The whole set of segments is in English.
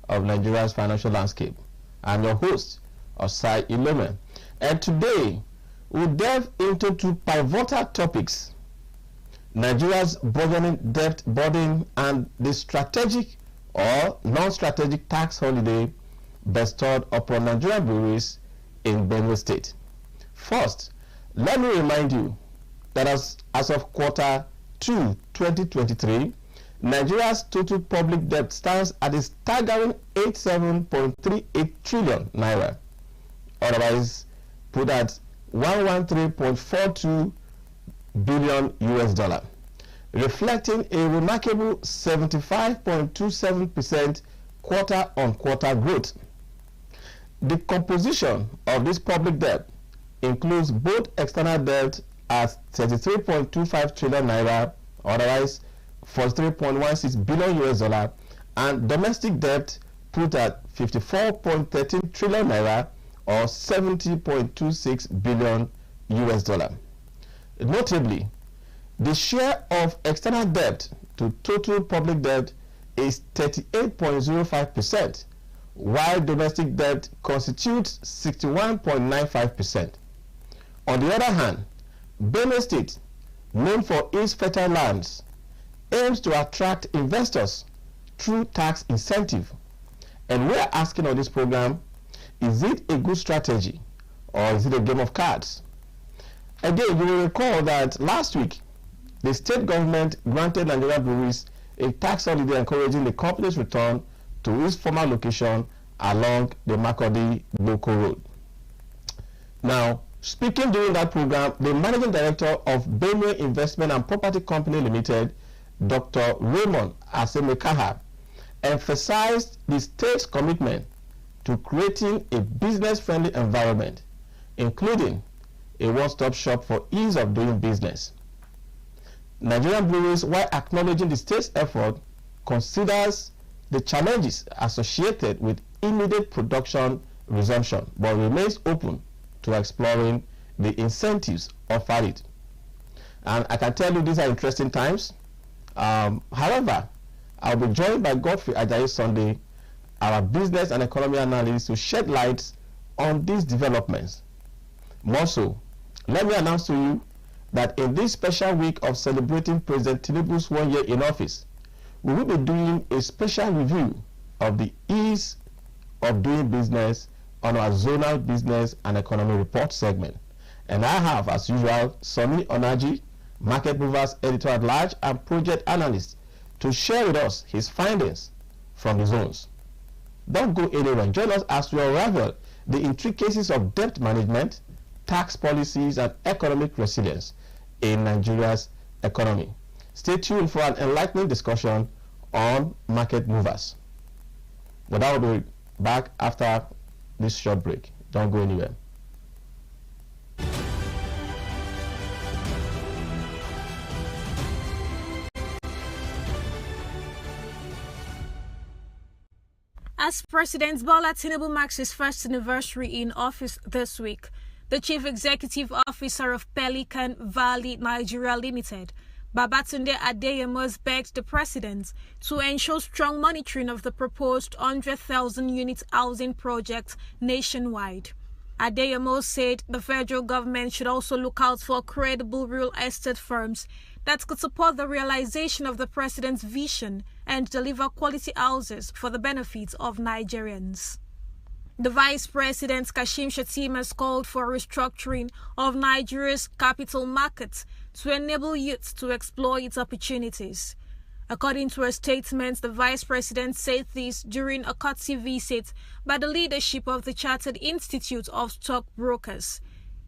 of Nigeria's financial landscape. I'm your host, Osai Ilome, and today we'll delve into two pivotal topics: Nigeria's burgeoning debt burden and the strategic or non-strategic tax holiday bestowed upon Nigerian breweries in Benue State. First, let me remind you that as of quarter 2 2023, Nigeria's total public debt stands at a staggering 87.38 trillion naira, otherwise put at 113.42 billion US dollar, reflecting a remarkable 75.27% quarter-on-quarter growth. The composition of this public debt includes both external debt at 33.25 trillion naira, otherwise 43.16 billion US dollar, and domestic debt put at 54.13 trillion naira or 70.26 billion US dollar. Notably, the share of external debt to total public debt is 38.05%, while domestic debt constitutes 61.95%. On the other hand, Benue State, known for its fertile lands, aims to attract investors through tax incentive. And we are asking on this program, is it a good strategy or is it a game of cards? Again, you will recall that last week, the state government granted Nigerian breweries a tax holiday encouraging the company's return to its former location along the Makurdi-Gboko Road. Now, speaking during that program, the managing director of Benue Investment and Property Company Limited, Dr. Raymond Asemekaha, emphasized the state's commitment to creating a business-friendly environment, including a one-stop shop for ease of doing business. Nigerian breweries, while acknowledging the state's effort, considers the challenges associated with immediate production resumption, but remains open to exploring the incentives offered it. And I can tell you these are interesting times. However, I'll be joined by Godfrey Ajayi Sunday, our business and economy analyst, to shed light on these developments. More so, let me announce to you that in this special week of celebrating President Tinubu's 1 year in office, we will be doing a special review of the ease of doing business on our zonal business and economy report segment. And I have, as usual, Sonny Onaji, Market Movers Editor-at-Large and Project Analyst, to share with us his findings from the zones. Don't go anywhere. Join us as we unravel the intricacies of debt management, tax policies, and economic resilience in Nigeria's economy. Stay tuned for an enlightening discussion on Market Movers. But I will be back after this short break. Don't go anywhere. As President Bola Tinubu marks his first anniversary in office this week, the Chief Executive Officer of Pelican Valley Nigeria Limited, Babatunde Adeyemo, begged the President to ensure strong monitoring of the proposed 100,000-unit housing project nationwide. Adeyemo said the federal government should also look out for credible real estate firms that could support the realization of the President's vision and deliver quality houses for the benefit of Nigerians. The Vice President Kashim Shettima has called for restructuring of Nigeria's capital markets to enable youth to exploit opportunities. According to a statement, the Vice President said this during a courtesy visit by the leadership of the Chartered Institute of Stockbrokers.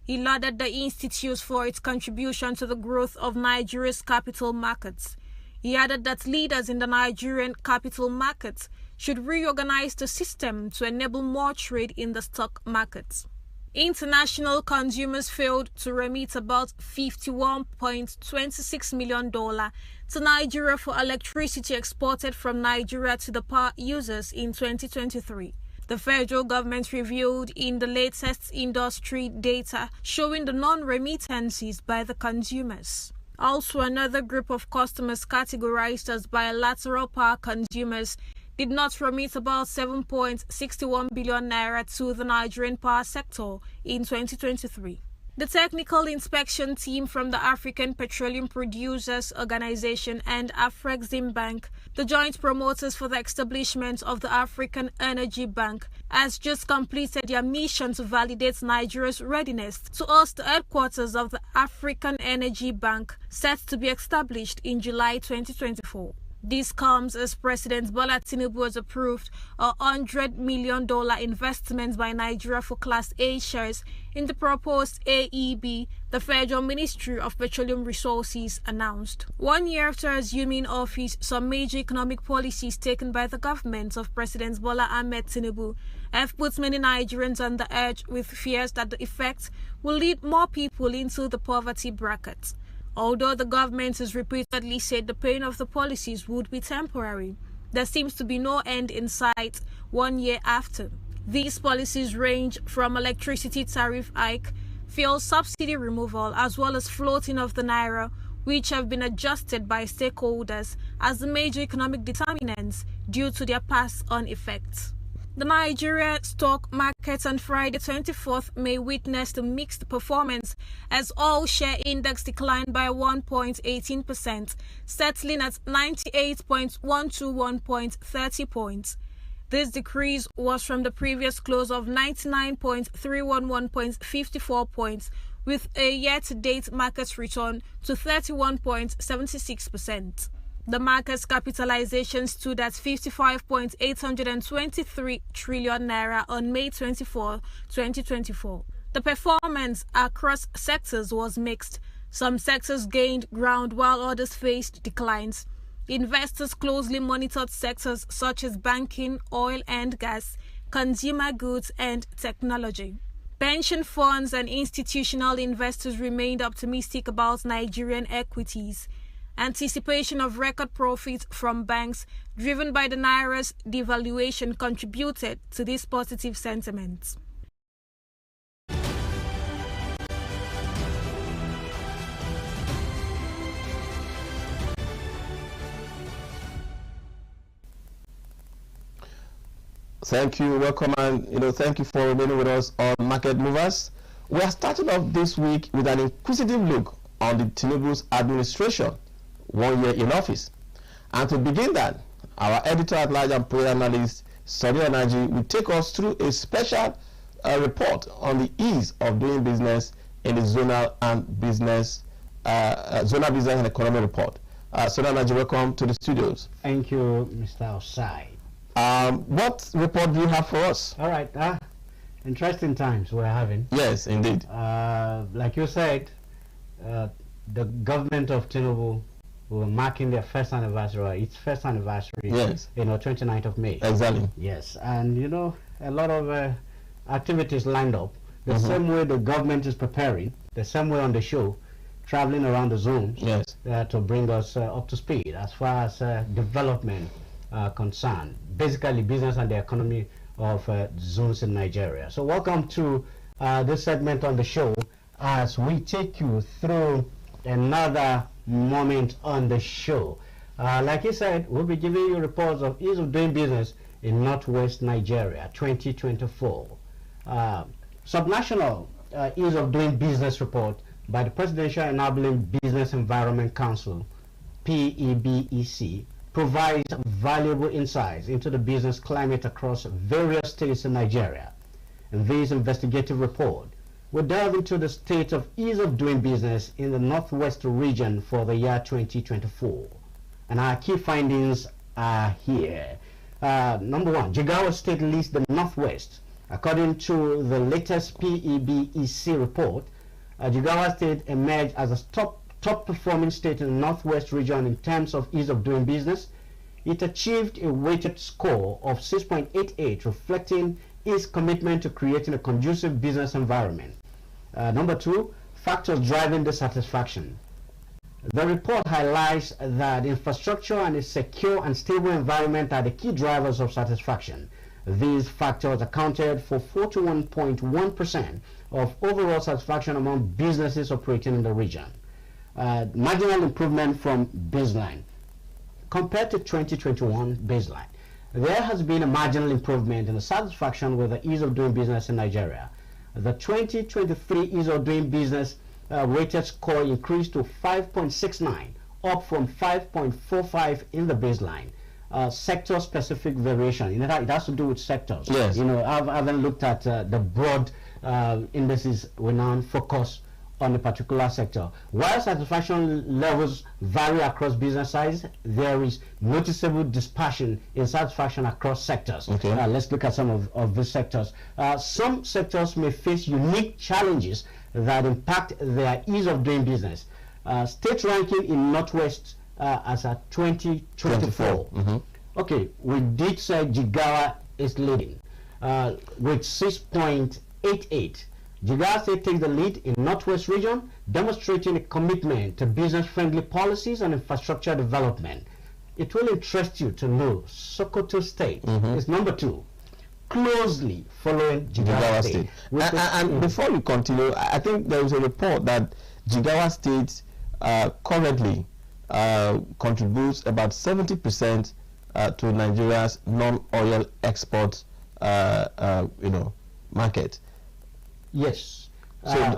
He lauded the institute for its contribution to the growth of Nigeria's capital markets. He added that leaders in the Nigerian capital markets should reorganize the system to enable more trade in the stock markets. International consumers failed to remit about $51.26 million to Nigeria for electricity exported from Nigeria to the power users in 2023. The federal government revealed in the latest industry data showing the non-remittances by the consumers. Also, another group of customers categorized as bilateral power consumers did not remit about 7.61 billion naira to the Nigerian power sector in 2023. The technical inspection team from the African Petroleum Producers Organization and Afreximbank, the joint promoters for the establishment of the African Energy Bank, has just completed their mission to validate Nigeria's readiness to host the headquarters of the African Energy Bank, set to be established in July 2024. This comes as President Bola Tinubu has approved a $100 million investment by Nigeria for Class A shares in the proposed AEB, the Federal Ministry of Petroleum Resources announced. 1 year after assuming office, some major economic policies taken by the government of President Bola Ahmed Tinubu have put many Nigerians on the edge, with fears that the effect will lead more people into the poverty bracket. Although the government has repeatedly said the pain of the policies would be temporary, there seems to be no end in sight 1 year after. These policies range from electricity tariff hike, fuel subsidy removal, as well as floating of the naira, which have been adjusted by stakeholders as the major economic determinants due to their pass-on effects. The Nigeria stock market on Friday, 24th May, witnessed a mixed performance as all-share index declined by 1.18%, settling at 98.121.30 points. This decrease was from the previous close of 99.311.54 points, with a year-to-date market return to 31.76%. The market's capitalization stood at 55.823 trillion naira on May 24, 2024. The performance across sectors was mixed. Some sectors gained ground while others faced declines. Investors closely monitored sectors such as banking, oil and gas, consumer goods and technology. Pension funds and institutional investors remained optimistic about Nigerian equities. Anticipation of record profits from banks driven by the naira's devaluation contributed to this positive sentiment. Thank you, welcome, and thank you for remaining with us on Market Movers. We are starting off this week with an inquisitive look on the Tinubu's administration, 1 year in office. And to begin that, our editor-at-large and policy analyst, Sonny Onaji, will take us through a special report on the ease of doing business in the zonal business and economy report. Sonny Onaji, welcome to the studios. Thank you, Mr. Osai. What report do you have for us? All right, interesting times we're having. Yes, indeed. Like you said, the government of Tinubu were marking their first anniversary, its first anniversary, yes, 29th of May. Exactly. Yes, and a lot of activities lined up. The same way the government is preparing, the same way on the show, traveling around the zones, yes, to bring us up to speed as far as development concerned, basically business and the economy of zones in Nigeria. So welcome to this segment on the show as we take you through another moment on the show. Like you said, we'll be giving you reports of ease of doing business in Northwest Nigeria 2024. Subnational ease of doing business report by the Presidential Enabling Business Environment Council, PEBEC, provides valuable insights into the business climate across various states in Nigeria. In this investigative report, we delve into the state of ease of doing business in the Northwest region for the year 2024. And our key findings are here. Number one, Jigawa State leads the Northwest. According to the latest PEBEC report, Jigawa State emerged as a top performing state in the Northwest region in terms of ease of doing business. It achieved a weighted score of 6.88, reflecting its commitment to creating a conducive business environment. Number two, factors driving dissatisfaction. The report highlights that infrastructure and a secure and stable environment are the key drivers of satisfaction. These factors accounted for 41.1% of overall satisfaction among businesses operating in the region. Marginal improvement from baseline. Compared to 2021 baseline, there has been a marginal improvement in the satisfaction with the ease of doing business in Nigeria. The 2023 ease of doing business weighted score increased to 5.69, up from 5.45 in the baseline. Sector-specific variation. You know, it has to do with sectors. Yes. You know, I haven't looked at the broad indices. We now focus on a particular sector. While satisfaction levels vary across business size, there is noticeable dispersion in satisfaction across sectors. Okay. Let's look at some of these sectors. Some sectors may face unique challenges that impact their ease of doing business. State ranking in Northwest as at 2024. Okay, we did say Jigawa is leading with 6.88. Jigawa State takes the lead in Northwest region, demonstrating a commitment to business-friendly policies and infrastructure development. It will interest you to know Sokoto State is number 2, closely following Jigawa State. And before you continue, I think there is a report that Jigawa State currently contributes about 70% to Nigeria's non-oil export, market. Yes.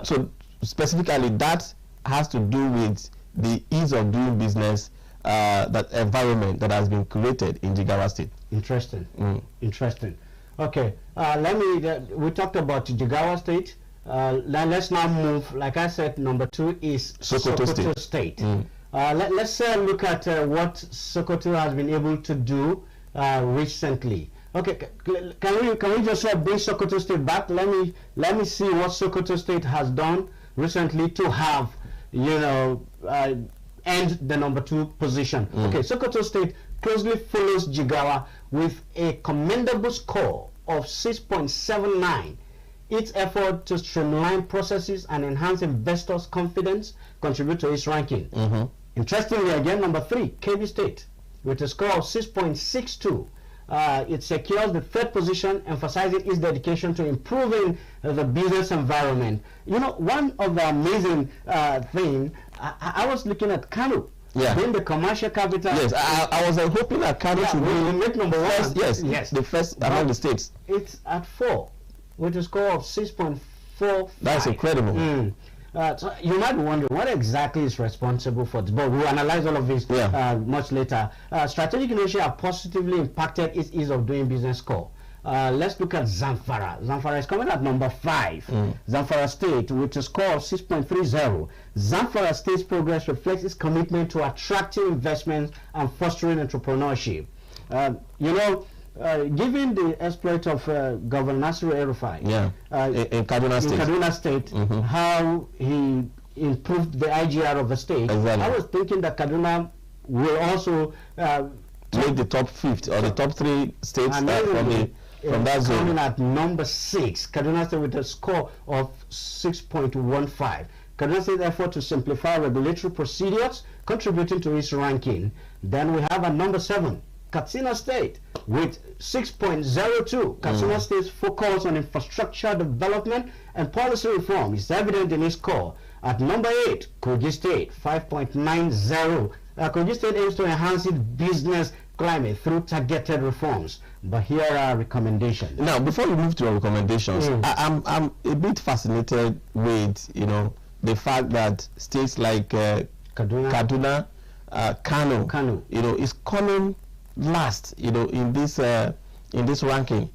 So specifically, that has to do with the ease of doing business, that environment that has been created in Jigawa State. Interesting. Interesting. Okay. We talked about Jigawa State. Let's now move. Like I said, number 2 is Sokoto State. Let's look at what Sokoto has been able to do recently. Okay, can we just bring Sokoto State back? Let me see what Sokoto State has done recently to have, end the number 2 position. Okay, Sokoto State closely follows Jigawa with a commendable score of 6.79. Its effort to streamline processes and enhance investors' confidence contribute to its ranking. Interestingly, again, number 3, Kebbi State, with a score of 6.62. It secures the 3rd position, emphasizing its dedication to improving the business environment. You know, one of the amazing things, I was looking at Kano, being the commercial capital. Yes, I was hoping that Kano should be number 1. Yes, the first among the states. It's at 4, with a score of 6.45. That's incredible. So you might be wondering what exactly is responsible for this, but we'll analyze all of this much later. Strategic innovation have positively impacted its ease of doing business score. Let's look at Zamfara. Zamfara is coming at number 5. Zamfara State with a score of 6.30. Zamfara State's progress reflects its commitment to attracting investments and fostering entrepreneurship. Given the exploit of Governor Nasiru El-Rufai in Kaduna State, how he improved the IGR of the state, I was thinking that Kaduna will also make the top 5th or the top 3 states from that zone. Coming at number 6, Kaduna State with a score of 6.15. Kaduna State's effort to simplify regulatory procedures contributing to its ranking. Then we have at number 7, Katsina State with 6.02. Katsina State's focus on infrastructure development and policy reform is evident in its score. At number 8, Kogi State, 5.90. Kogi State aims to enhance its business climate through targeted reforms. But here are recommendations. Now, before we move to our recommendations, I'm a bit fascinated with the fact that states like Kaduna, Kano, is coming last, in this ranking.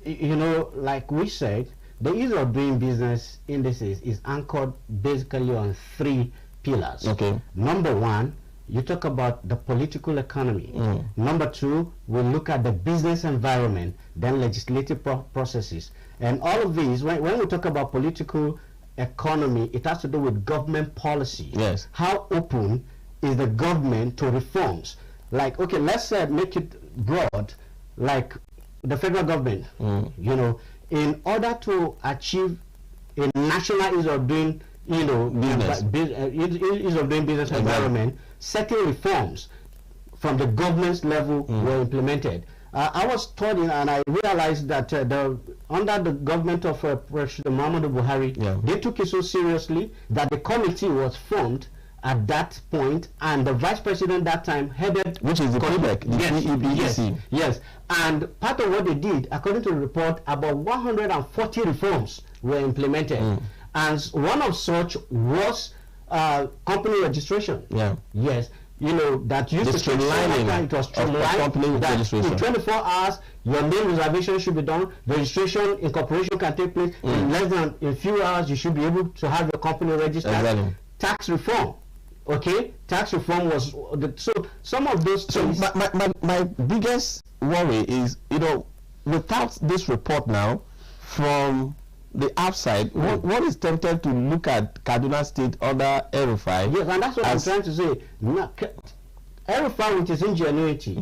Like we said, the ease of doing business indices is anchored basically on 3 pillars. Okay. Number 1, you talk about the political economy. Number 2, we look at the business environment, then legislative processes. And all of these, when we talk about political economy, it has to do with government policy. Yes. How open is the government to reforms? Like, okay, let's make it broad, like the federal government, in order to achieve a national ease of doing, business environment, certain reforms from the government's level were implemented. I was studying and I realized that under the government of President Muhammadu Buhari, they took it so seriously that the committee was formed at that point, and the vice president that time headed, which is the PEBEC, the PEBEC. Yes, and part of what they did, according to the report, about 140 reforms were implemented, and one of such was company registration. Yeah. Yes. You know, that used to streamlining it was streamlined, company registration. In 24 hours, your name reservation should be done, registration, incorporation can take place, in less than a few hours, you should be able to have your company registered. Exactly. Tax reform, okay? Tax reform was, so some of those things. So my biggest worry is, you know, without this report now, from the outside, one is tempted to look at Kaduna State under El-Rufai. Yes, and that's what I'm trying to say. El-Rufai, with his ingenuity,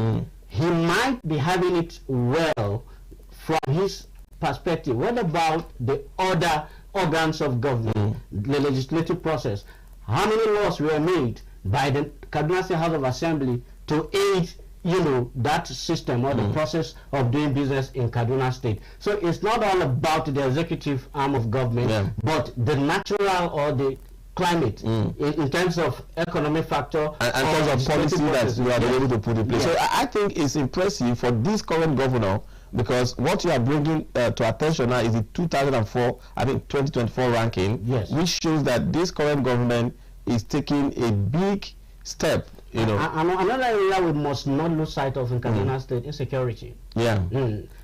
he might be having it well from his perspective. What about the other organs of government, the legislative process? How many laws were made by the Kaduna State House of Assembly to aid, you know, that system or the process of doing business in Kaduna State? So it's not all about the executive arm of government, but the natural or the climate in terms of economic factor and terms of policy that we are able to put in place. So I think it's impressive for this current governor, because what you are bringing to attention now is the 2004, I think 2024 ranking, which shows that this current government is taking a big step. You know, another area we must not lose sight of in Kaduna State, insecurity. Yeah.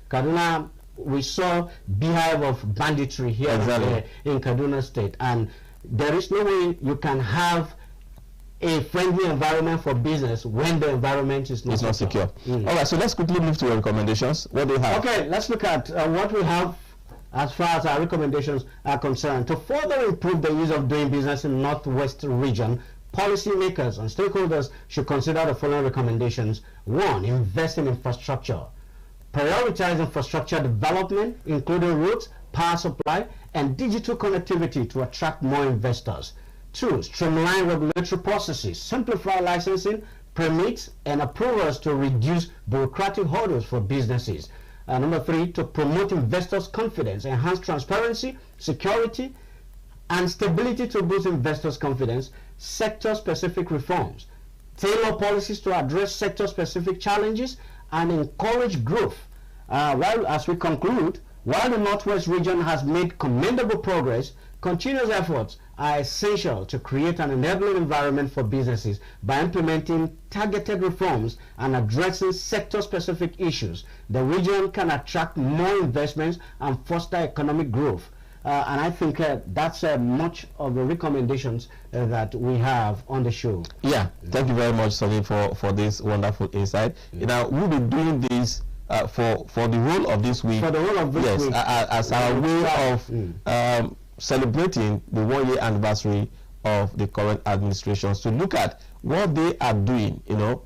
Kaduna, we saw beehive of banditry here in Kaduna State, and there is no way you can have a friendly environment for business when the environment is not secure. All right, so let's quickly move to your recommendations. What do you have? Okay, let's look at what we have as far as our recommendations are concerned. To further improve the ease of doing business in Northwest region, policymakers and stakeholders should consider the following recommendations. 1. Invest in infrastructure. Prioritize infrastructure development, including roads, power supply, and digital connectivity to attract more investors. 2. Streamline regulatory processes, simplify licensing, permits, and approvals to reduce bureaucratic hurdles for businesses. Number 3, to promote investors' confidence, enhance transparency, security, and stability to boost investors' confidence. Sector-specific reforms, tailor policies to address sector-specific challenges, and encourage growth. As we conclude, while the Northwest region has made commendable progress, continuous efforts are essential to create an enabling environment for businesses by implementing targeted reforms and addressing sector-specific issues. The region can attract more investments and foster economic growth. And I think that's much of the recommendations that we have on the show. Yeah, thank you very much, Sonny, for this wonderful insight. Now, we'll be doing this for the whole of this week. For the whole of this week. As our way of celebrating the 1-year anniversary of the current administrations, to look at what they are doing, you know,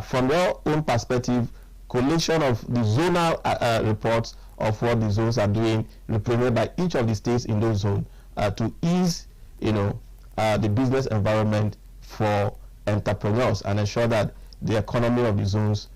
from their own perspective, collation of the zonal reports of what the zones are doing, represented by each of the states in those zones, to ease, you know, the business environment for entrepreneurs and ensure that the economy of the zones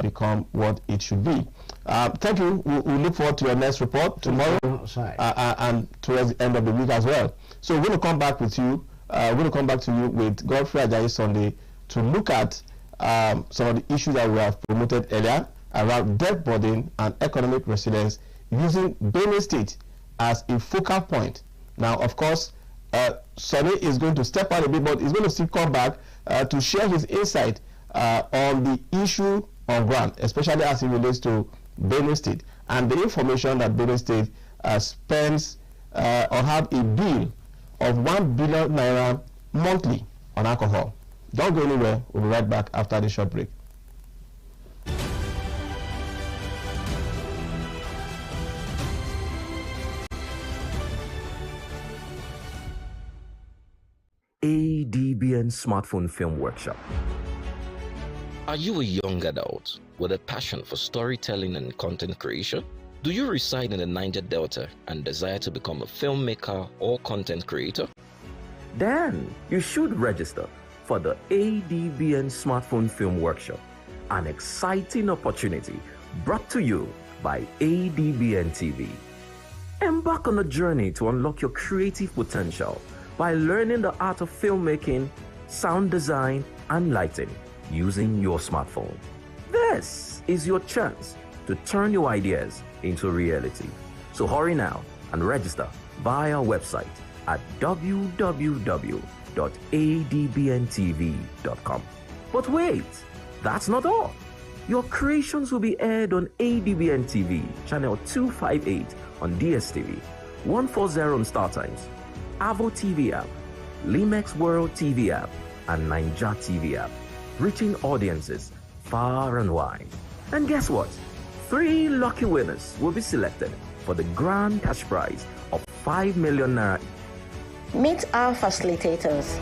become what it should be. Thank you. We look forward to your next report tomorrow and towards the end of the week as well. So we're going to come back with you. We're going to come back to you with Godfrey Ajayi Sunday to look at some of the issues that we have promoted earlier around debt burden and economic resilience, using Benue State as a focal point. Now, of course, Sonny is going to step out a bit, but he's going to still come back to share his insight on the issue on ground, especially as it relates to Benue State and the information that Benue State spends or have a bill of 1 billion naira monthly on alcohol. Don't go anywhere. We'll be right back after the short break. ADBN Smartphone Film Workshop. Are you a young adult with a passion for storytelling and content creation? Do you reside in the Niger Delta and desire to become a filmmaker or content creator? Then you should register for the ADBN Smartphone Film Workshop, an exciting opportunity brought to you by ADBN TV. Embark on a journey to unlock your creative potential by learning the art of filmmaking, sound design, and lighting using your smartphone. This is your chance to turn your ideas into reality. So hurry now and register via our website at www.adbntv.com. But wait, that's not all. Your creations will be aired on ADBN TV, channel 258 on DSTV, 140 on StarTimes, Avo TV app, Limex World TV app, and Ninja TV app, reaching audiences far and wide. And guess what? 3 lucky winners will be selected for the grand cash prize of 5 million naira. Meet our facilitators.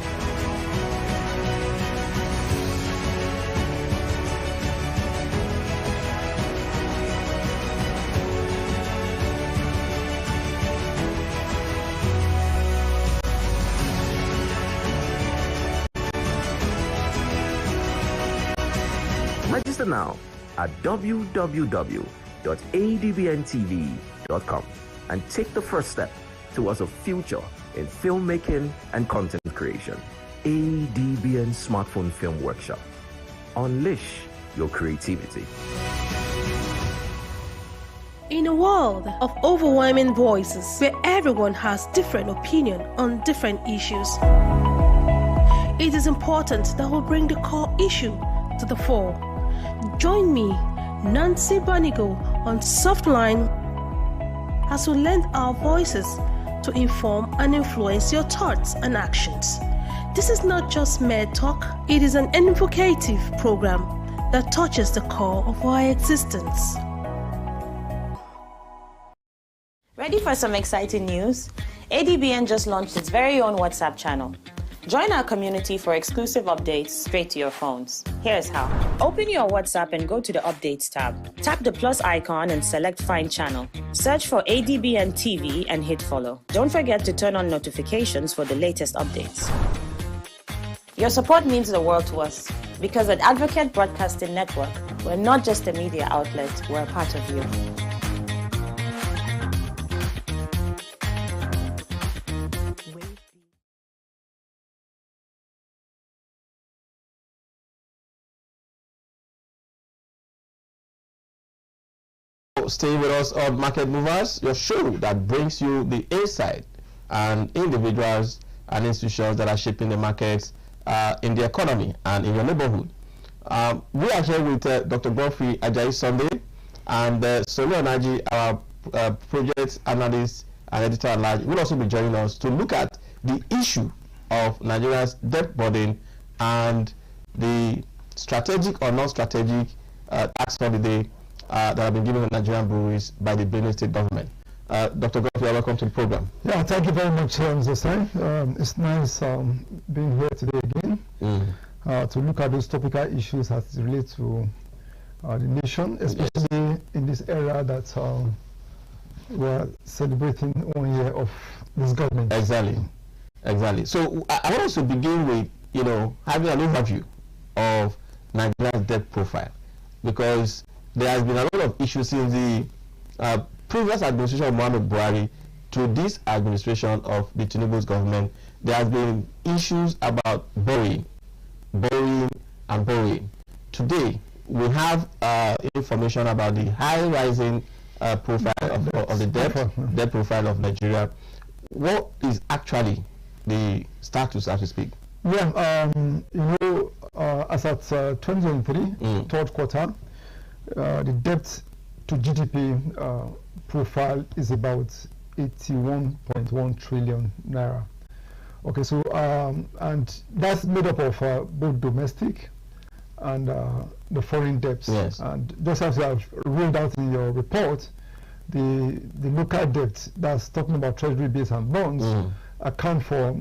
Register now at www.adbntv.com and take the first step towards a future in filmmaking and content creation. ADBN Smartphone Film Workshop. Unleash your creativity. In a world of overwhelming voices where everyone has different opinion on different issues, it is important that we bring the core issue to the fore. Join me, Nancy Banigo, on Softline as we lend our voices to inform and influence your thoughts and actions. This is not just mere talk, it is an invocative program that touches the core of our existence. Ready for some exciting news? ADBN just launched its very own WhatsApp channel. Join our community for exclusive updates straight to your phones. Here's how. Open your WhatsApp and go to the Updates tab. Tap the plus icon and select Find Channel. Search for ADBN TV and hit follow. Don't forget to turn on notifications for the latest updates. Your support means the world to us, because at Advocate Broadcasting Network, we're not just a media outlet, we're a part of you. Stay with us on Market Movers, your show that brings you the insight and individuals and institutions that are shaping the markets in the economy and in your neighborhood. We are here with Dr. Godfrey Ajayi Sunday and Solu Onaji, our project analyst and editor at large, will also be joining us to look at the issue of Nigeria's debt burden and the strategic or non-strategic tax holiday that have been given to Nigerian breweries by the Benin State government. Dr. Godfrey, welcome to the program. Yeah, thank you very much, Mr. Stein. It's nice being here today again to look at those topical issues that relate to the nation, especially in this era that we're celebrating 1 year of this government. Exactly. So I want us to begin with, having an overview of Nigeria's debt profile, because there has been a lot of issues since the previous administration of Muhammadu Buhari to this administration of the Tinubu's government. There has been issues about borrowing. Today, we have information about the high rising profile of the debt profile of Nigeria. What is actually the status, so to speak? Yeah, as at 2023, third quarter, the debt to GDP profile is about 81.1 trillion naira. Okay, so and that's made up of both domestic and the foreign debts. Yes. And just as you have rolled out in your report, the local debt, that's talking about treasury bills and bonds, account for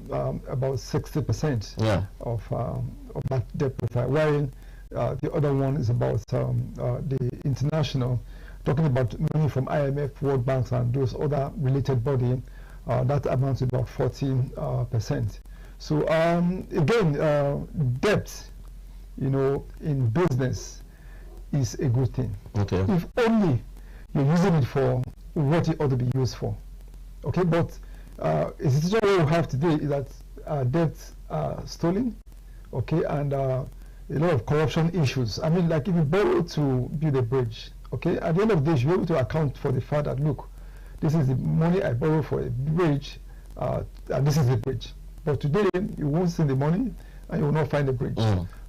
about 60% of that debt profile, while the other one is about the international, talking about money from IMF, World Banks, and those other related bodies. That amounts to about 14%. So again, debt, in business is a good thing. Okay. If only you're using it for what it ought to be used for. Okay, but a situation we have today is that debts are stolen, okay, and a lot of corruption issues. I mean, like if you borrow to build a bridge, okay, at the end of the day, you should be able to account for the fact that, look, this is the money I borrow for a bridge, and this is the bridge. But today, you won't see the money, and you will not find the bridge.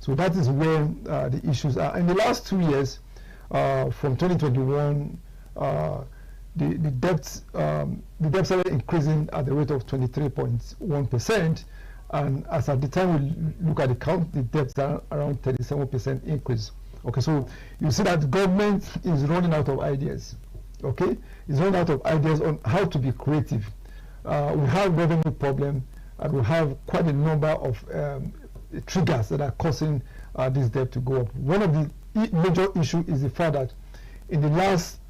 So that is where the issues are. In the last 2 years, from 2021, the debt started increasing at the rate of 23.1%, and as at the time we look at the count, the debts are around 37% increase. Okay, so you see that the government is running out of ideas. Okay, it's running out of ideas on how to be creative. We have revenue problem, and we have quite a number of triggers that are causing this debt to go up. One of the major issue is the fact that in the last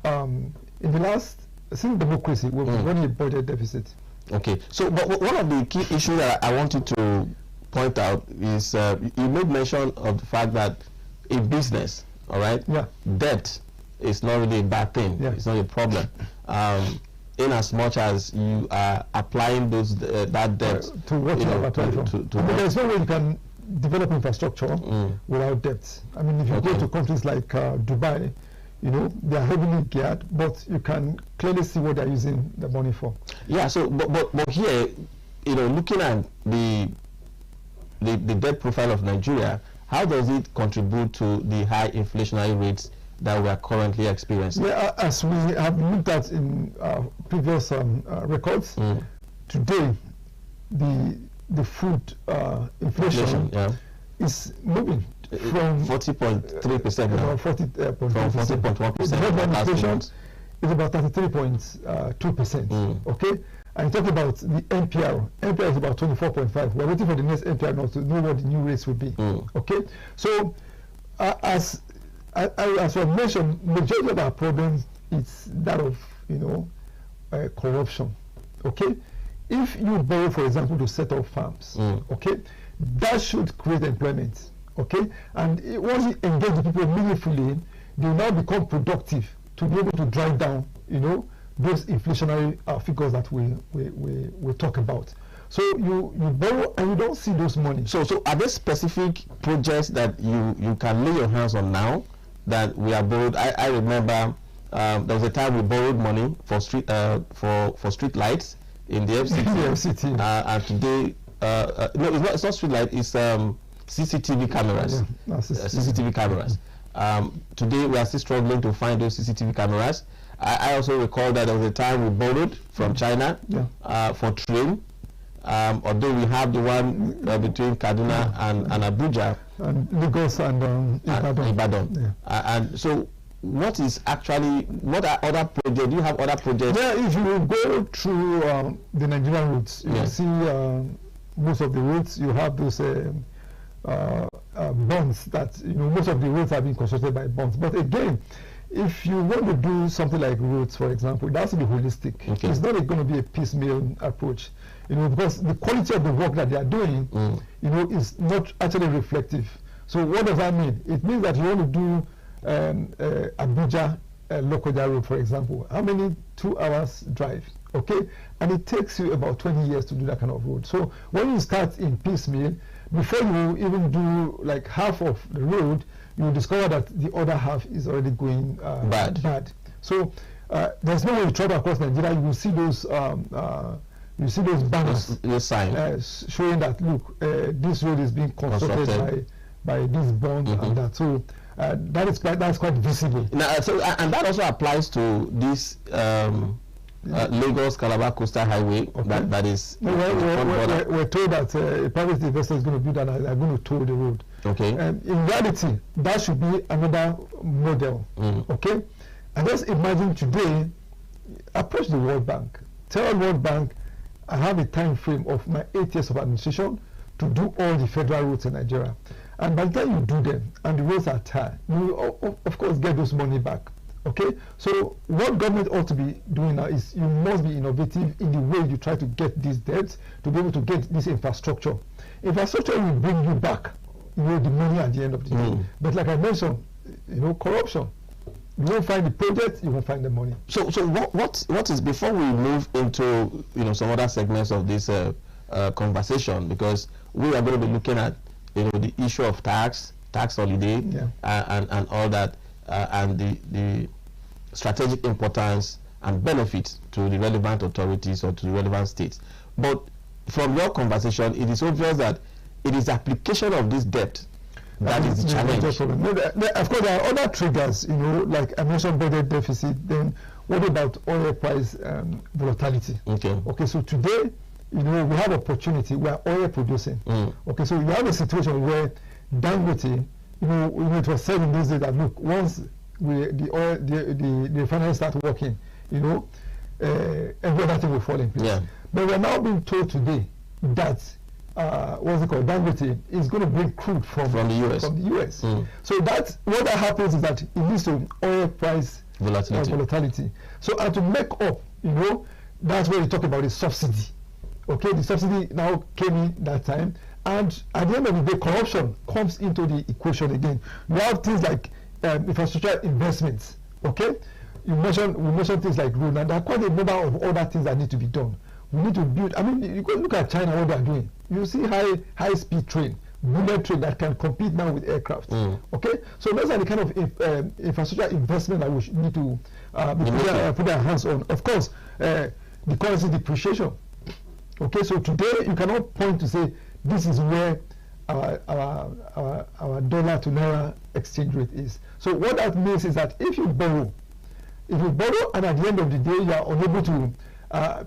since democracy, we've running a budget deficit. Okay, so but one of the key issues that I wanted to point out is you made mention of the fact that in business, all right, debt is not really a bad thing. It's not a problem. In as much as you are applying those that debt to what you have there's no way you can develop infrastructure without debt. I mean, if you go to countries like Dubai, you know, they are heavily geared, but you can clearly see what they're using the money for. Yeah. So, but here, you know, looking at the debt profile of Nigeria, how does it contribute to the high inflationary rates that we are currently experiencing? Yeah, as we have looked at in previous records, today the food inflation is moving from 40.3% now. From 40.1%. The headline inflation is about 33.2%. Okay, and talking about the NPR. NPR is about 24.5. We're waiting for the next NPR now to know what the new rates will be. Okay, so as I mentioned, majority of our problems is that of, you know, corruption. Okay, if you borrow, for example, to set up farms, okay, that should create employment. Okay, and once you engage the people meaningfully, they will now become productive to be able to drive down, you know, those inflationary figures that we talk about. So you borrow and you don't see those money. So are there specific projects that you can lay your hands on now that we have borrowed? I remember there was a time we borrowed money for street lights in the FCT. And today, no, it's not street light. It's CCTV cameras. CCTV cameras. Today we are still struggling to find those CCTV cameras. I also recall that there was a time we borrowed from China for train. Although we have the one between Kaduna and Abuja, and Lagos and Ibadan. And so, what are other projects? Do you have other projects? Yeah, if you go through the Nigerian routes, you will see most of the routes. You have those bonds that, you know, most of the roads have been constructed by bonds. But again, if you want to do something like roads, for example, it has to be holistic. Okay. It's not going to be a piecemeal approach, you know, because the quality of the work that they are doing, you know, is not actually reflective. So what does that mean? It means that you want to do Abuja Lokoja Road, for example. How many 2 hours drive? Okay, and it takes you about 20 years to do that kind of road. So when you start in piecemeal, before you even do like half of the road, you discover that the other half is already going bad. So there's no way you travel across Nigeria. You will see those banners, showing that, look, this road is being constructed by this bond and that. So that's quite visible. Now, and that also applies to this Lagos Calabar Coastal Highway. That is. We're told that a private investor is going to build that and they're going to tow the road. Okay. In reality, that should be another model. Okay. And just imagine today, approach the World Bank. Tell World Bank, I have a time frame of my 8 years of administration to do all the federal roads in Nigeria. And by the time you do them and the roads are tired, you will of course get those money back. Okay, so what government ought to be doing now is you must be innovative in the way you try to get these debts to be able to get this infrastructure. Infrastructure will bring you back, you know, the money at the end of the day. But like I mentioned, you know, corruption. You won't find the project, you won't find the money. So what is, before we move into, you know, some other segments of this conversation, because we are going to be looking at the issue of tax holiday, and all that, and the strategic importance and benefits to the relevant authorities or to the relevant states. But from your conversation, it is obvious that it is application of this debt that is the challenge. Of course, there are other triggers, like I mentioned budget deficit. Then what about oil price volatility? Okay, so today, we have opportunity. We are oil producing. Okay, so you have a situation where Dangote, it was said in those days that, look, once the refineries start working, every other thing will fall in place. Yeah. But we are now being told today that Dangote is going to bring crude from the US. So what that happens is that it leads to oil price volatility. So and to make up, that's where we talk about the subsidy. Okay, the subsidy now came in that time, and at the end of the day, corruption comes into the equation again. You have things like infrastructure investments. Okay, we mentioned things like road, and there are quite a number of other things that need to be done. We need to build. I mean, you go look at China, what they are doing. You see high speed train, bullet train that can compete now with aircraft. Okay, so those are the kind of infrastructure investment that we need to put our hands on. Of course, the currency depreciation. Okay, so today you cannot point to say this is where our dollar to naira exchange rate is. So what that means is that if you borrow and at the end of the day you are unable to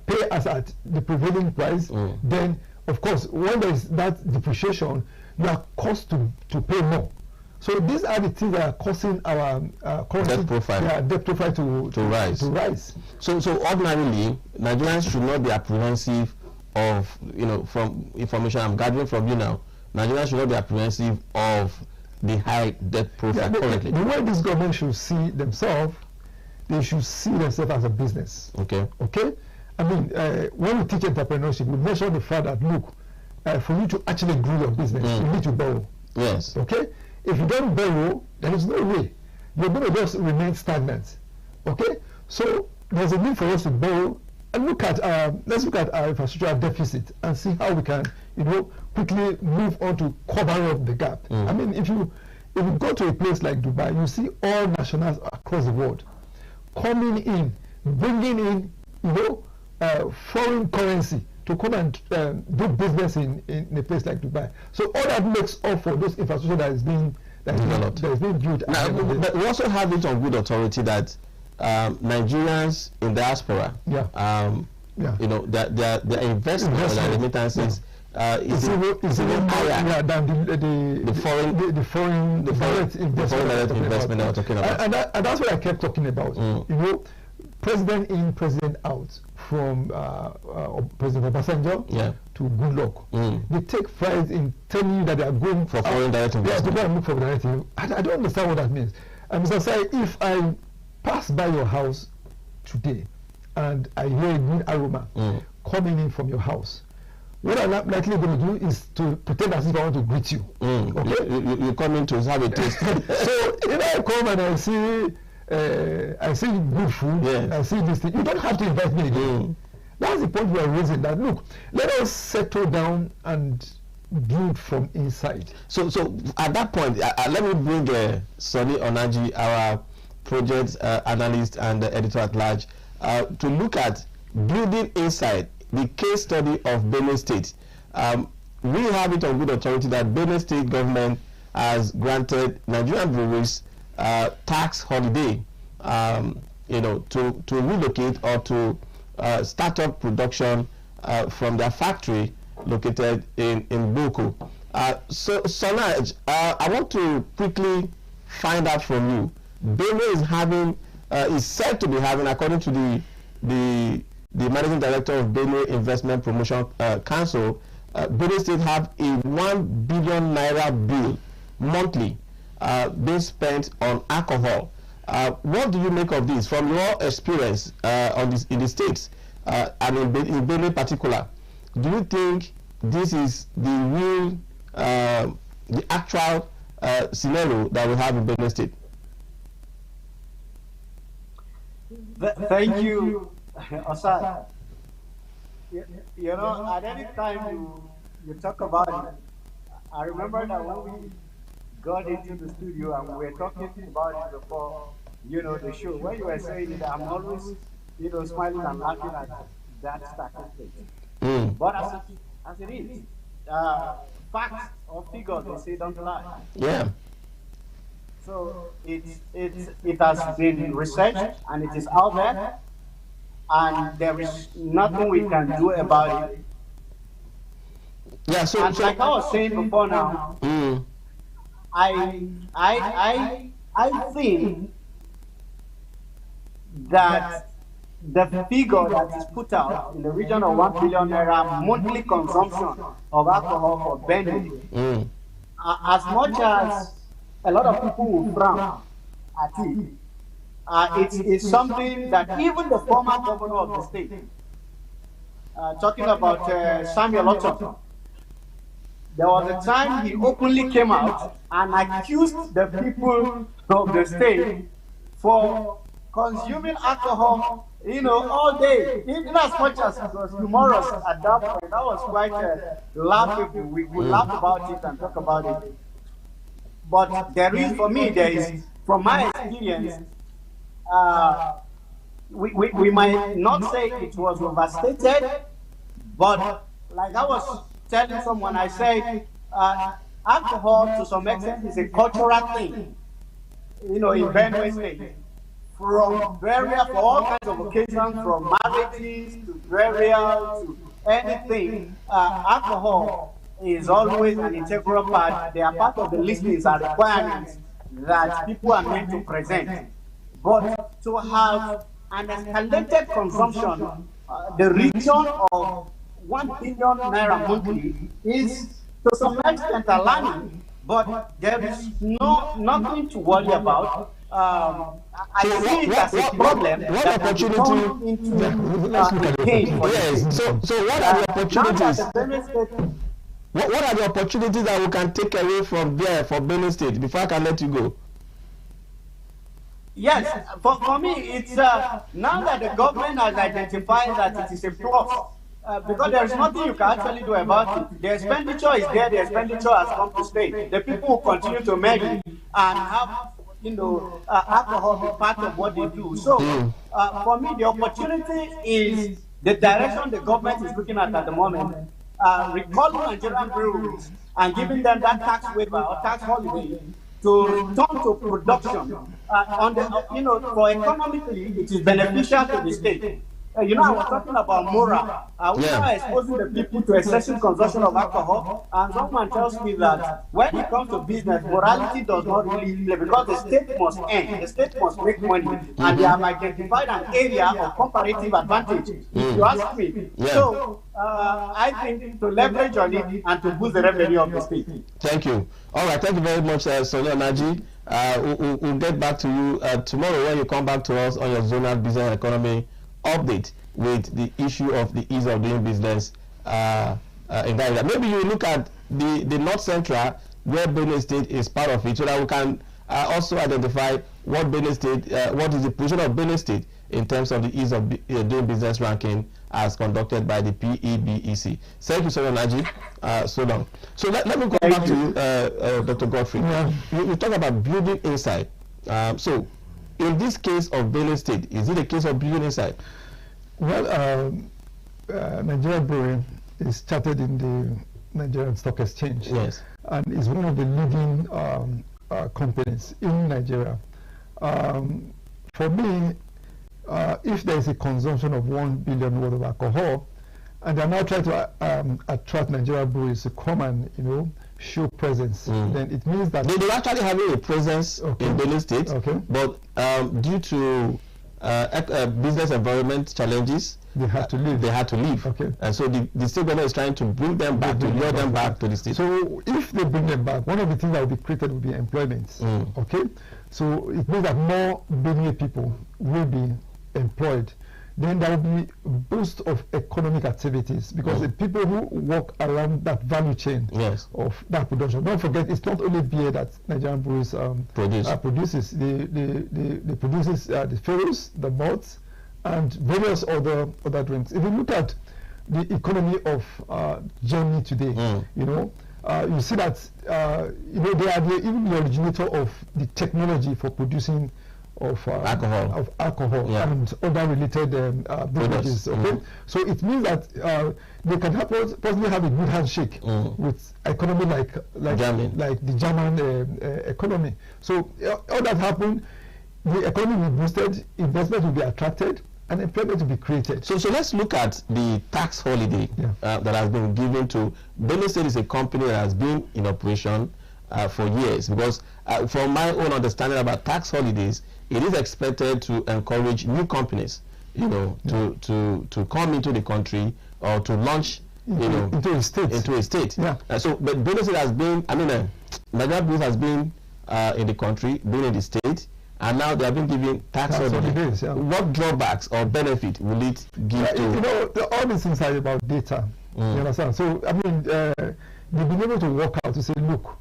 pay us at the prevailing price, then of course when there is that depreciation, you are caused to pay more. So these are the things that are causing our debt profile to rise. So ordinarily, Nigerians should not be apprehensive of, from information I'm gathering from you now, Nigerians should not be apprehensive of the high debt profile currently. The way this government should see themselves, they should see themselves as a business. Okay. I mean, when we teach entrepreneurship, we measure the fact that, look, for you to actually grow your business, you need to borrow. Yes. Okay? If you don't borrow, there is no way. You're going to just remain stagnant. Okay? So there's a need for us to borrow and let's look at our infrastructure deficit and see how we can, quickly move on to cover up the gap. I mean, if you go to a place like Dubai, you see all nationals across the world coming in, bringing in, foreign currency to come and do business in a place like Dubai. So all that makes up for those infrastructure that is being built. Now, but we also have it on good authority that Nigerians in diaspora, their investment or their remittances is even higher than the foreign direct investment that we're talking about. And that's what I kept talking about. President in, president out, from President Obasanjo to Goodluck. They take pride in telling you that they are going for foreign direct investment. They go and look for direct investment. I don't understand what that means. And Mr. Sai, if I pass by your house today and I hear a good aroma coming in from your house, what I'm likely going to do is to pretend as if I want to greet you. Okay? You come in to have a taste. So if I come and I see good food, I see this thing, you don't have to invite me again. That's the point we are raising, that look, let us settle down and build from inside. So at that point, let me bring Sonny Onaji, our project analyst and editor at large, to look at building inside. The case study of Benue State. We have it on good authority that Benue State government has granted Nigerian breweries tax holiday, to relocate or to start up production from their factory located in Boko. So Sonaj, I want to quickly find out from you. Benue is said to be having, according to the managing director of Benue Investment Promotion Council, Benue State have a 1 billion naira bill monthly being spent on alcohol. What do you make of this from your experience in the states and in Benue in particular? Do you think this is the real, the actual scenario that we have in Benue State? Thank you, Osad. At any time you talk about it, I remember that when we got into the studio and we were talking about it before, the show, when you were saying it, I'm always, smiling and laughing at that statistic. But as it is, facts or figures, they say don't lie. Yeah. So it has been researched and it is out there, and there is nothing we can do about it. Yeah. So like I was saying before now, I think that the figure that is put out in the region of 1 billion naira monthly consumption of alcohol for Benue, as much as a lot of people will frown at it, it is something that even the former governor of the state, talking about Samuel Otom, there was a time he openly came out and accused the people of the state for consuming alcohol, all day. Even as much as it was humorous at that point, that was quite laughable. We could laugh about it and talk about it. But from my experience, we might not say it was overstated, but like I was telling someone, I said, alcohol to some extent is a cultural thing, in Benue State. For all kinds of occasions, from marriages to burial to anything, alcohol is always an integral part. They are part of the listings and requirements that people are meant to present. But to have an escalated consumption, the region of 1 billion naira monthly is to some extent alarming, but there is nothing to worry about. I see it as a problem. What opportunity? Yes. So what are the opportunities? What are the opportunities that we can take away from there for Benue State before I can let you go? Yes, for me, it's now that the government has identified that it is a plus, because there is nothing you can actually do about it. The expenditure is there, the expenditure has come to stay. The people will continue to marry and have alcohol be part of what they do. So, for me, the opportunity is the direction the government is looking at the moment. Recalling Nigerian breweries and giving them that tax waiver or tax holiday to return to production. For economically, it is beneficial to the state. I was talking about Mora. We are exposing the people to excessive consumption of alcohol, and someone tells me that when it comes to business, morality does not really play because the state must earn, the state must make money, and they have identified an area of comparative advantage, if you ask me. So, I think to leverage on it and to boost the revenue of the state. Thank you. All right, thank you very much, Sonia Naji. We'll get back to you tomorrow when you come back to us on your zonal business and economy update with the issue of the ease of doing business in that area. Maybe you look at the North Central where Benue State is part of it, so that we can also identify what Benue State, what is the position of Benue State in terms of the ease of doing business ranking as conducted by the PEBEC. Thank you, Sonia Naji. So long. So let me go back to you, Dr. Godfrey. You talk about building inside. So in this case of Benue State, is it a case of building inside? Well, Nigeria Brewery is chartered in the Nigerian Stock Exchange. Yes. And is one of the leading companies in Nigeria. For me, if there is a consumption of 1 billion worth of alcohol, and they are now trying to attract Nigeria breweries to come and show presence, then it means that they actually have a presence in Benue State, but due to business environment challenges, they had to leave. And so the state government is trying to bring them back, to lure them back to the state. So if they bring them back, one of the things that will be created will be employment. So it means that more Benue people will be employed. Then there will be a boost of economic activities because the people who work around that value chain of that production. Don't forget, it's not only beer that Nigerian breweries produces. They produces the ferros, the malts, and various other drinks. If you look at the economy of Germany today, you see that you know, they are even the originator of the technology for producing of alcohol and other related beverages. Okay, so it means that they can possibly have a good handshake with economy like the German economy. So all that happened, the economy will be boosted, investment will be attracted, and employment will be created. So let's look at the tax holiday that has been given to Benue State. Is a company that has been in operation for years, because from my own understanding about tax holidays, it is expected to encourage new companies, you know, to come into the country or to launch, you know, into a state. Yeah. So, but Benue State has been, I mean, Nigeria Breweries has been in the country, been in the state, and now they have been given tax holidays. Yeah. What drawbacks or benefit will it give to? You know, all these things are about data. You understand? So, I mean, they've been able to work out to say, look,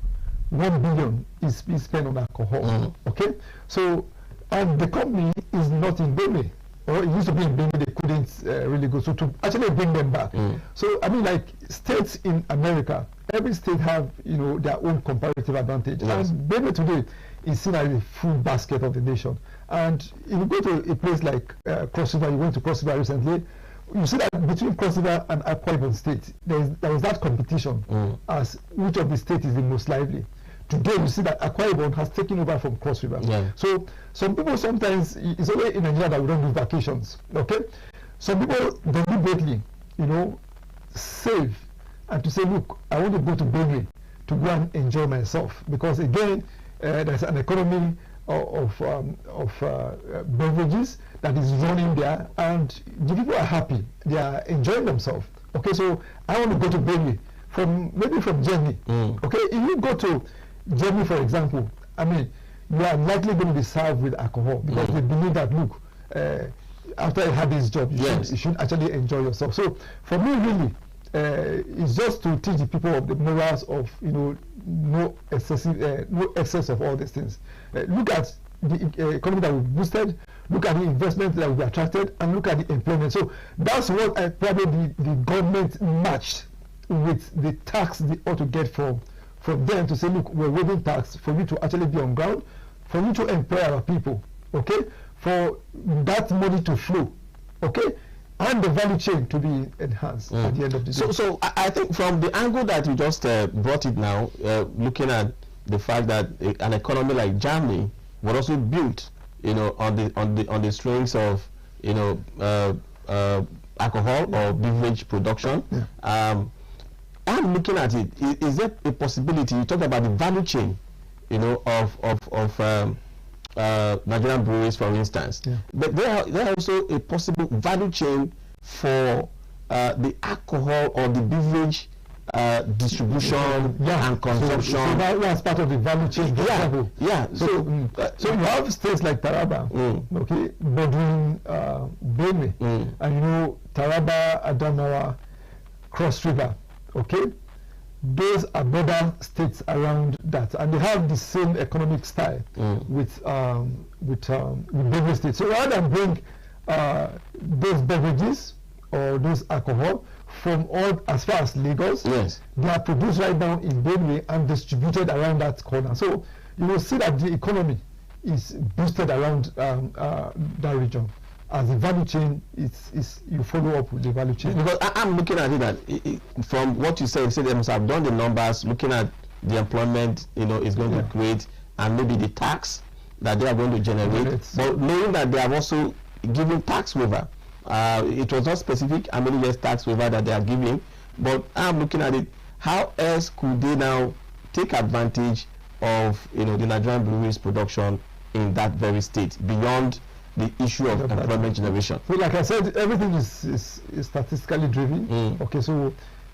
1 billion is spent on alcohol. Okay, so. And the company is not in Benue, or it used to be in Benue. They couldn't really go, so to actually bring them back. So I mean, like states in America, every state have, you know, their own comparative advantage. Yes. And Benue today is seen as the food basket of the nation. And if you go to a place like Cross River, you went to Cross River recently, you see that between Cross River and Akwa Ibom State, there was that competition as which of the states is the most lively. Today, you see that Akwa Ibom has taken over from Cross River. Yeah. So some people sometimes, it's only in Nigeria that we don't do vacations. Okay, some people deliberately, you know, save and to say, look, I want to go to Benue to go and enjoy myself, because again, there's an economy of beverages that is running there, and the people are happy. They are enjoying themselves. Okay, so I want to go to Benue maybe from Germany. Okay, if you go to Germany, for example, I mean, you are likely going to be served with alcohol, because they believe that, look, after you have this job, you should actually enjoy yourself. So for me, really, it's just to teach the people of the morals of, you know, no excess of all these things. Look at the economy that we boosted, look at the investment that will be attracted, and look at the employment. So that's what probably the government matched with the tax they ought to get from them, to say, look, we're waiving tax for you to actually be on ground, for you to employ our people, okay, for that money to flow, okay, and the value chain to be enhanced at the end of the day. So I think from the angle that you just brought it now, looking at the fact that an economy like Germany was also built, you know, on the strengths of, you know, alcohol or beverage production. I'm looking at it. Is there a possibility? You talked about the value chain, you know, of Nigerian breweries, for instance. But there also a possible value chain for the alcohol or the beverage distribution and consumption. So that's part of the value chain. So you have states like Taraba, okay, bordering Benue, and you know, Taraba, Adamawa, Cross River. Okay, those are border states around that, and they have the same economic style with Benue State. So rather than bring those beverages or those alcohol from all as far as Lagos, they are produced right now in Benue and distributed around that corner. So you will see that the economy is boosted around that region. As the value chain, you follow up with the value chain. Because I'm looking at it that from what you said, they must have done the numbers, looking at the employment, you know, is going to create, and maybe the tax that they are going to generate. But knowing that they have also given tax waiver, it was not specific how many years tax waiver that they are giving. But I'm looking at it, how else could they now take advantage of, you know, the Nigerian breweries production in that very state beyond the issue of employment generation? So like I said, everything is statistically driven. Okay, so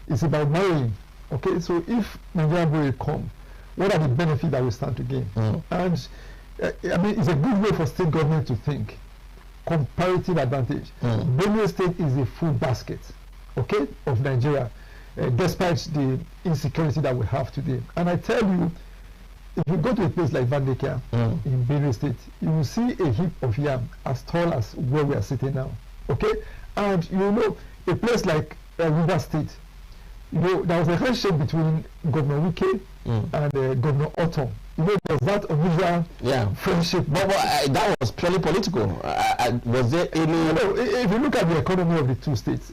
it's about marrying. Okay, so if Nigerian brewery come, what are the benefits that we stand to gain? And I mean, it's a good way for state government to think. Comparative advantage. Benue State is a food basket, okay, of Nigeria, despite the insecurity that we have today. And I tell you, if you go to a place like Vandekia in Benue State, you will see a heap of yam as tall as where we are sitting now. Okay, and you know, a place like River State, you know, there was a handshake between Governor Wike and Governor Otto. You know, there's that unusual friendship. But that was purely political. Was there any... No, if you look at the economy of the two states,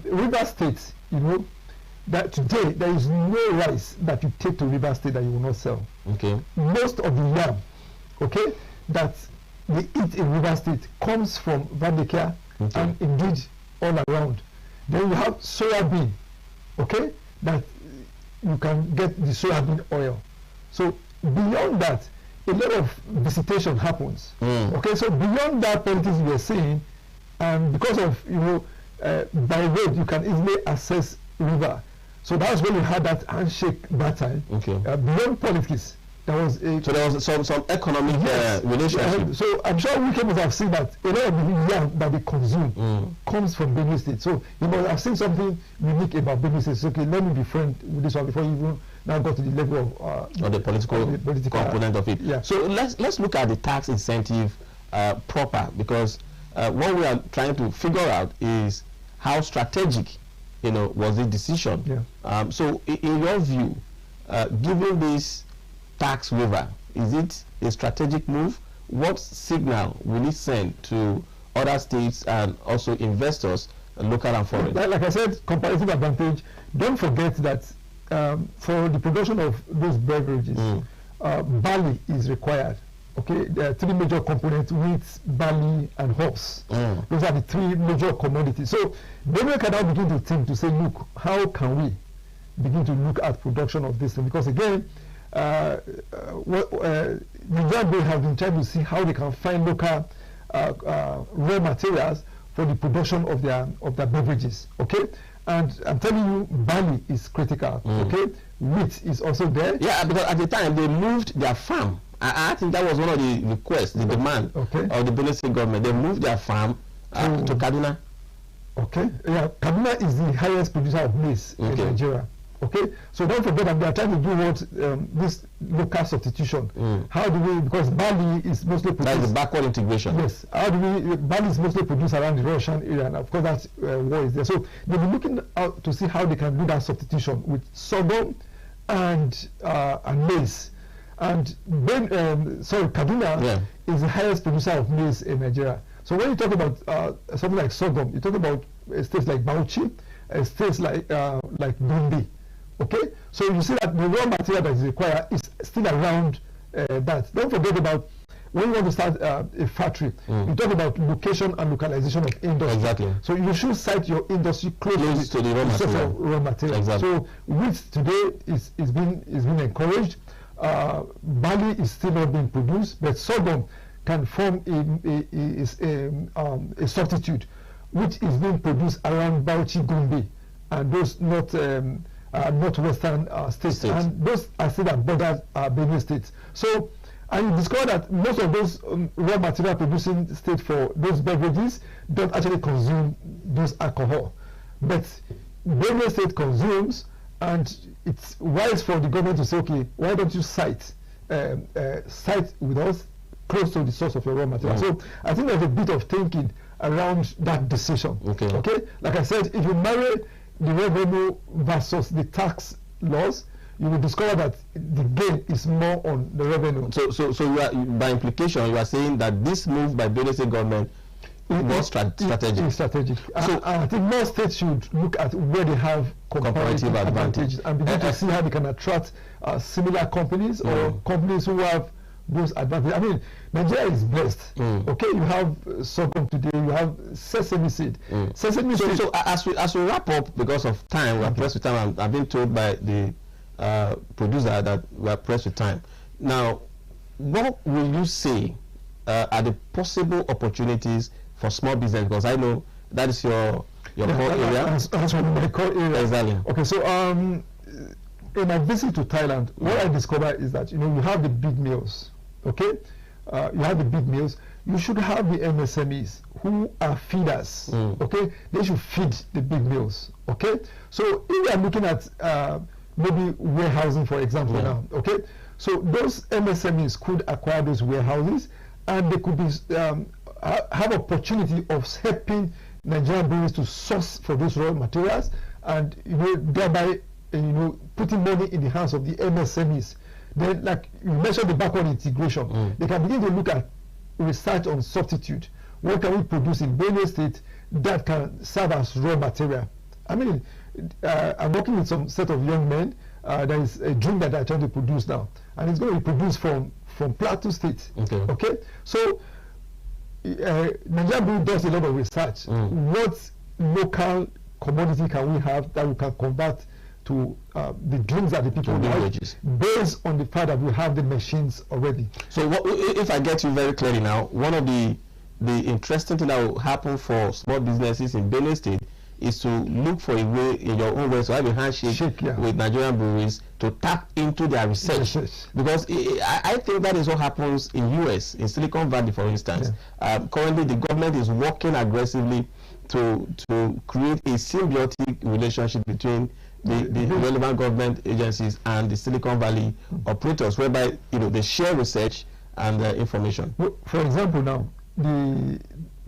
River State, you know, that today there is no rice that you take to River State that you will not sell. Okay. Most of the yam, okay, that we eat in River State comes from Vandekia and indeed all around. Then you have soya bean, okay, that you can get the soya bean oil. So beyond that, a lot of visitation happens. Okay, so beyond that politics we are seeing, and because of, you know, by road you can easily access river. So that's when we had that handshake that time. Okay. Beyond politics, there was a... So there was some economic relationship. So I'm sure we must have seen that a lot of the yam that they consume comes from Benue State. So you must have seen something unique about Benue State. So, okay, let me be friend with this one before you even now go to the level of the political component of it. Yeah. So let's look at the tax incentive proper, because what we are trying to figure out is how strategic, you know, was the decision. Yeah. So in your view, given this tax waiver, is it a strategic move? What signal will it send to other states and also investors, local and foreign? Like I said, comparative advantage. Don't forget that for the production of those beverages, barley is required. Okay, there are three major components: wheat, barley, and hops. Those are the three major commodities. So Benue can now begin to think, to say, look, how can we begin to look at production of this thing? Because again, Nigeria have been trying to see how they can find local raw materials for the production of their beverages. Okay, and I'm telling you, barley is critical. Okay, wheat is also there. Yeah, because at the time they moved their farm. I think that was one of the requests, the demand of the Benue State government. They moved their farm to Kaduna. Okay, yeah, Kaduna is the highest producer of maize in Nigeria. Okay, so don't forget that they are trying to do what this local substitution. How do we, because barley is mostly produced. That is backward integration. Yes. How do we? Barley is mostly produced around the Russian area, and of course that war is there. So they'll be looking out to see how they can do that substitution with sorghum and maize. And then, Kaduna is the highest producer of maize in Nigeria. So when you talk about something like sorghum, you talk about states like Bauchi, states like Gombe. Okay, so you see that the raw material that is required is still around that. Don't forget about when you want to start a factory, you talk about location and localization of industry. Exactly. So you should site your industry close to the raw material. Exactly. So wheat today is being encouraged. Barley is still not being produced, but sorghum can form a substitute, which is being produced around Bauchi, Gombe, and those northwestern states, and those are still that border Benue states. So, and you discover that most of those raw material producing states for those beverages don't actually consume those alcohol, but Benue state consumes. And it's wise for the government to say, okay, why don't you site with us close to the source of your raw material? So I think there's a bit of thinking around that decision. Okay. Like I said, if you marry the revenue versus the tax laws, you will discover that the gain is more on the revenue. So you are, by implication, you are saying that this move by Benue State government was strategic. It's strategic. So I think more states should look at where they have comparative advantage and begin to see how they can attract similar companies or companies who have those advantages. I mean, Nigeria is blessed. Okay, you have sorghum today, you have sesame seed. Sesame seed. So as we wrap up, because of time, we are pressed with time. I've been told by the producer that we are pressed with time. Now, what will you say are the possible opportunities for small business? Because I know that is your core area. That's one of my core area. Exactly. Okay, so in my visit to Thailand, what I discovered is that, you know, you have the big mills. Okay, you have the big mills. You should have the MSMEs who are feeders. Okay, they should feed the big mills. Okay, so if we are looking at maybe warehousing, for example, now. Okay, so those MSMEs could acquire those warehouses, and they could be have opportunity of helping Nigerian breweries to source for those raw materials, and thereby putting money in the hands of the MSMEs. Then, like you mentioned, the backward integration, they can begin to look at research on substitute. What can we produce in Benue State that can serve as raw material? I mean, I'm working with some set of young men. There is a drink that I'm trying to produce now, and it's going to be produced from Plateau State. Okay? So Nigeria Brew does a lot of research. What local commodity can we have that we can convert to the drinks that the people like, based on the fact that we have the machines already? So if I get you very clearly now, one of the interesting thing that will happen for small businesses in Benue State is to look for a way in your own way to have a handshake with Nigerian breweries to tap into their research. Because I think that is what happens in US, in Silicon Valley, for instance. Currently, the government is working aggressively to create a symbiotic relationship between the relevant government agencies and the Silicon Valley operators, whereby they share research and information. Well, for example, now the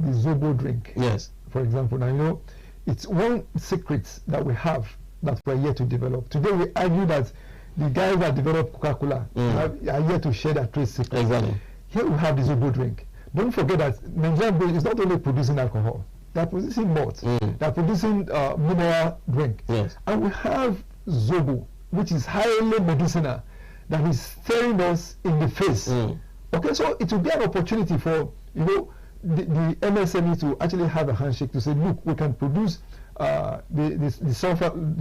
Zobo drink. Yes. For example, now it's one secret that we have that we're yet to develop. Today we argue that the guys that develop Coca-Cola are yet to share that trade secret. Exactly. Here we have the Zobo drink. Don't forget that Nigerian Brewery is not only producing alcohol, they're producing malt, they're producing mineral drink. Yes. And we have Zobo, which is highly medicinal, that is staring us in the face. Okay, so it will be an opportunity for the MSME to actually have a handshake to say, look, we can produce the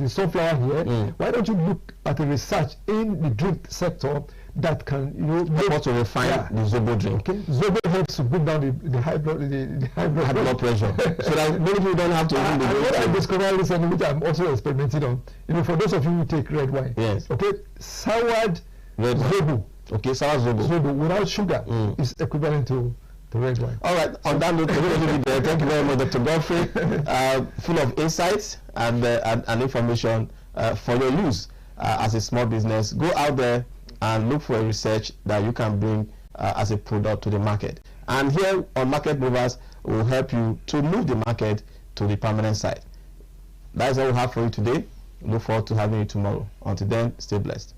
sunflower here. Why don't you look at the research in the drink sector that can help to refine the Zobo drink? Okay, Zobo helps to bring down the high blood pressure, so that many people don't have to. What I discovered recently, which I'm also experimenting on, for those of you who take red wine, okay, soured Zobo. Okay, sour Zobo without sugar is equivalent to the red wine. All right, on that note, thank you very much, Dr. Godfrey. Full of insights and information for your use as a small business. Go out there and look for a research that you can bring as a product to the market. And here on Market Movers, will help you to move the market to the permanent side. That's all we have for you today. Look forward to having you tomorrow. Until then, stay blessed.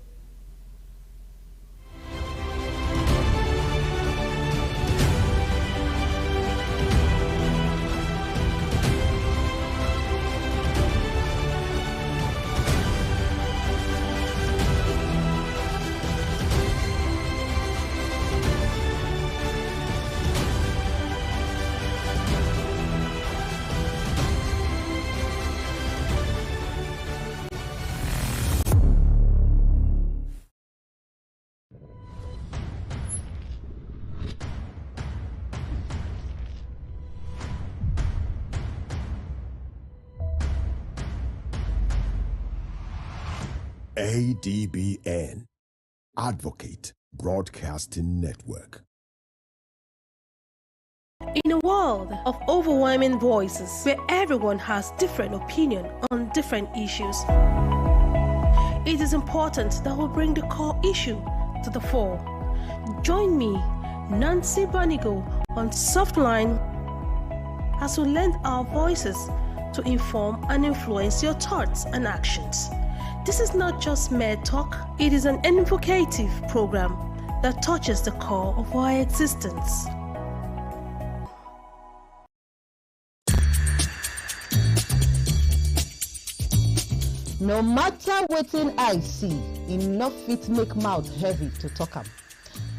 ADBN, Advocate Broadcasting Network. In a world of overwhelming voices where everyone has different opinion on different issues, it is important that we bring the core issue to the fore. Join me, Nancy Banigo, on Softline as we lend our voices to inform and influence your thoughts and actions. This is not just mere talk, it is an invocative program that touches the core of our existence. No matter wetin I see, enough fit make mouth heavy to talk am.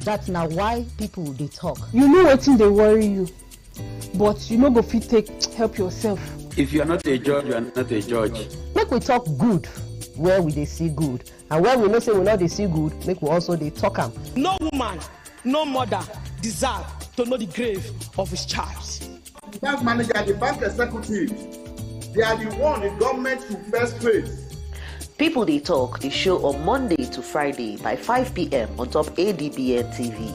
That's now why people dey talk. You know wetin dey worry you, but you no go fit take help yourself. If you are not a judge, you are not a judge. Make we talk good where we dey see good, and where we know say we no dey see good, make we also dey talk am. No woman, no mother deserve to know the grave of his child. The bank manager and the bank executive, they are the one the government should first face. People They Talk, the show on Monday to Friday by 5 p.m. on top ADBN TV.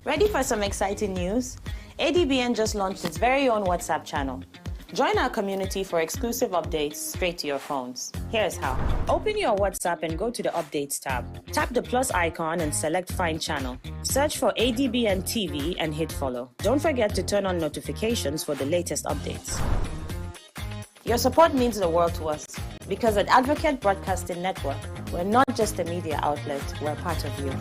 Ready for some exciting news? ADBN just launched its very own WhatsApp channel. Join our community for exclusive updates straight to your phones. Here's how. Open your WhatsApp and go to the Updates tab. Tap the plus icon and select Find Channel. Search for ADBN TV and hit follow. Don't forget to turn on notifications for the latest updates. Your support means the world to us because at Advocate Broadcasting Network, we're not just a media outlet, we're part of you.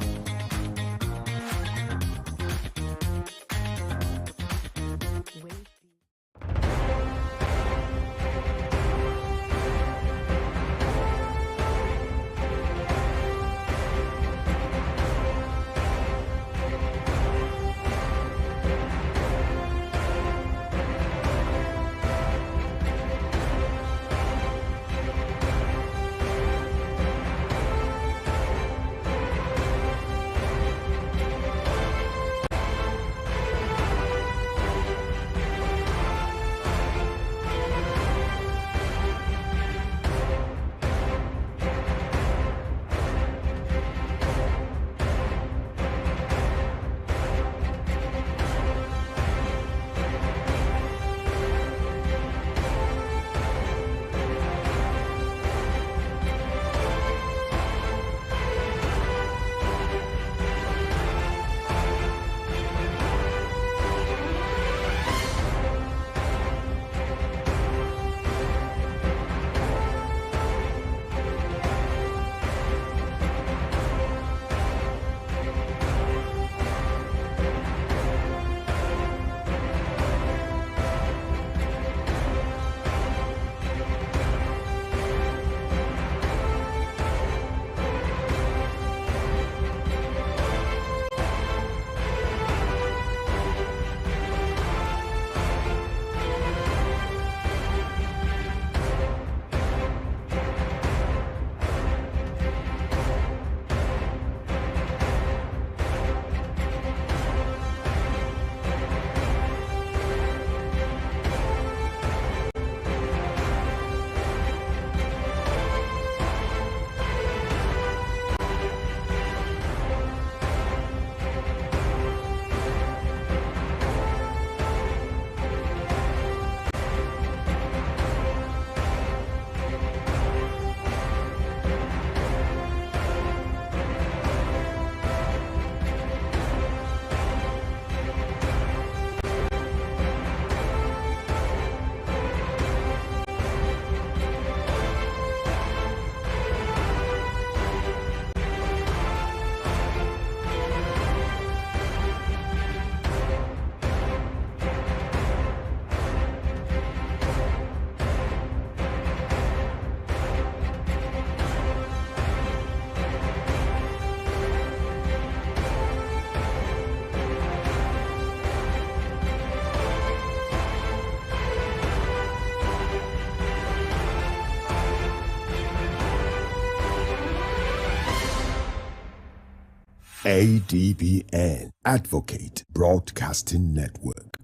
ADBN, Advocate Broadcasting Network.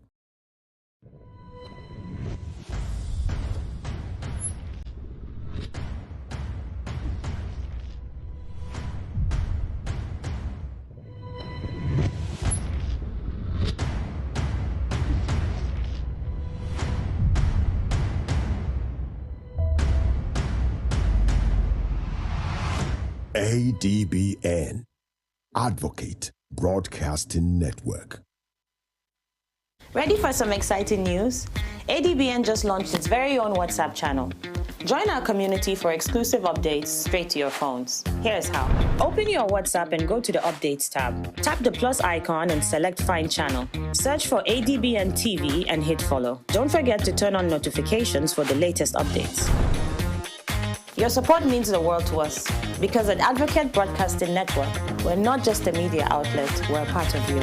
ADBN, Advocate Broadcasting Network. Ready for some exciting news? ADBN just launched its very own WhatsApp channel. Join our community for exclusive updates straight to your phones. Here's how. Open your WhatsApp and go to the Updates tab. Tap the plus icon and select Find Channel. Search for ADBN TV and hit follow. Don't forget to turn on notifications for the latest updates. Your support means the world to us because at Advocate Broadcasting Network, we're not just a media outlet, we're a part of you.